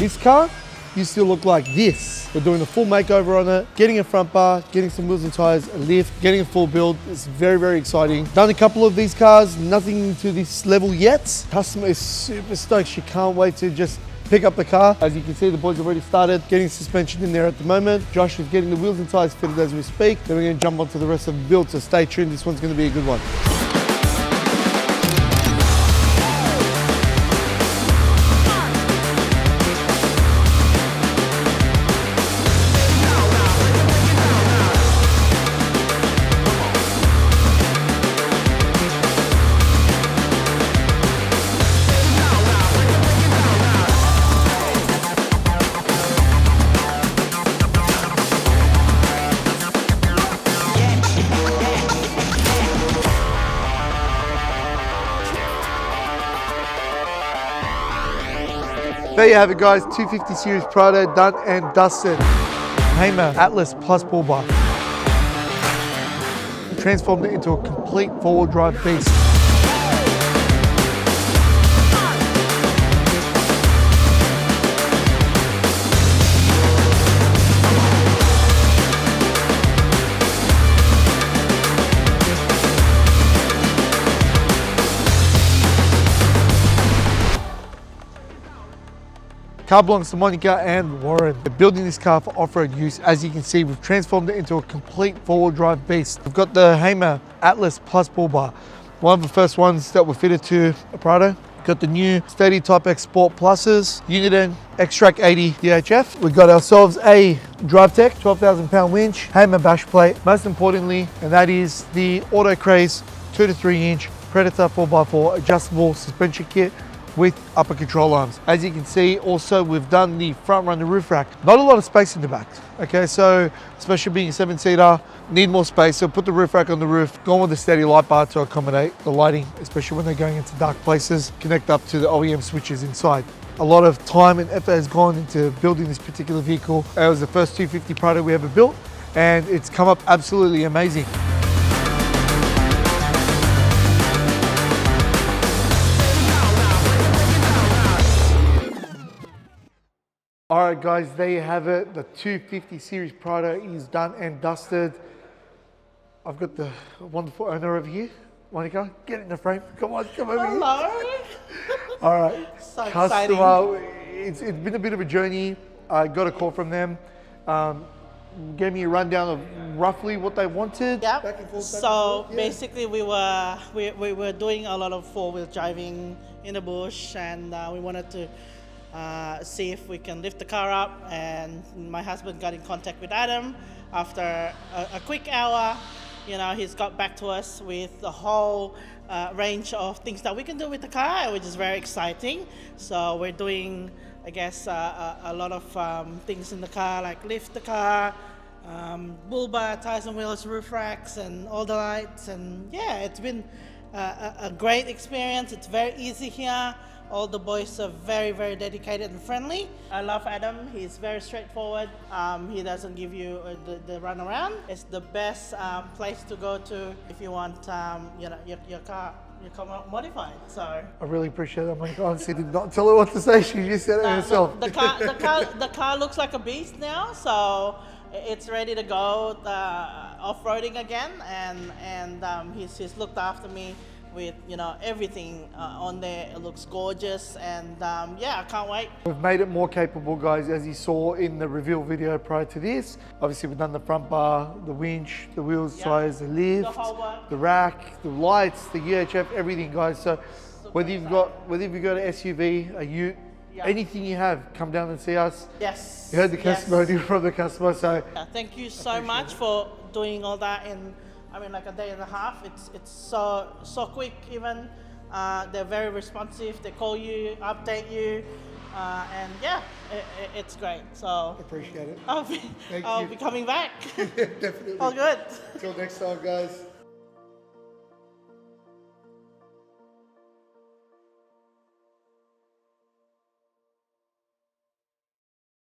This car used to look like this. We're doing a full makeover on it, getting a front bar, getting some wheels and tires, a lift, getting a full build. It's very, very exciting. Done a couple of these cars, nothing to this level yet. Customer is super stoked. She can't wait to just pick up the car. As you can see, the boys have already started getting suspension in there at the moment. Josh is getting the wheels and tires fitted as we speak. Then we're going to jump onto the rest of the build, so stay tuned. This one's going to be a good one. There you have it, guys. 250 series Prado done and dusted. Hamer Atlas plus Bullbar. Transformed it into a complete four-wheel drive beast. Car belongs to Monica and Warren. They're building this car for off-road use. As you can see, we've transformed it into a complete four-wheel drive beast. We've got the Hamer Atlas plus Bullbar, one of the first ones that were fitted to a Prado. Got the new Steady Type X Sport Pluses, Uniden X-Track 80 DHF. We've got ourselves a DriveTech 12,000 pound winch, Hamer bash plate, most importantly, and that is the AutoCraze 2 to 3 inch Predator 4x4 adjustable suspension kit with upper control arms. As you can see, also we've done the front runner roof rack. Not a lot of space in the back. Okay, so especially being a 7-seater, need more space. So put the roof rack on the roof, gone with a steady light bar to accommodate the lighting, especially when they're going into dark places. Connect up to the OEM switches inside. A lot of time and effort has gone into building this particular vehicle. It was the first 250 Prado we ever built, and it's come up absolutely amazing. All right, guys, there you have it. The 250 series Prado is done and dusted. I've got the wonderful owner over here. Monica, get in the frame. Come on, come over here. Hello. All right. So Customer, exciting. it's been a bit of a journey. I got a call from them. Gave me a rundown of roughly what they wanted. Yep. Back and forth, So yeah. basically, we were doing a lot of four-wheel driving in the bush, and we wanted to see if we can lift the car up. And my husband got in contact with Adam. After a quick hour, you know, he's got back to us with the whole range of things that we can do with the car, which is very exciting. So we're doing, I guess, a lot of things in the car, like lift the car, Bullbar, tires and wheels, roof racks, and all the lights. And yeah, it's been a great experience. It's very easy here. All the boys are very, very dedicated and friendly. I love Adam. He's very straightforward. He doesn't give you the runaround. It's the best place to go to if you want your car modified. So I really appreciate that. I honestly did not tell her what to say. She just said it herself. The car looks like a beast now. So it's ready to go off-roading again, and he's looked after me with everything on there. It looks gorgeous, and yeah, I can't wait. We've made it more capable, guys, as you saw in the reveal video prior to this. Obviously, we've done the front bar, the winch, the wheels, tires, the lift, the whole work, the rack, the lights, the UHF, everything, guys. So whether you've got an SUV, a ute, anything you have, come down and see us. Yes. You heard the testimonial from the customer, so thank you so much for doing all that in, like a day and a half. It's so quick. Even they're very responsive. They call you, update you, and yeah, it's great. So appreciate it. I'll be coming back. Definitely. All good. Till next time, guys.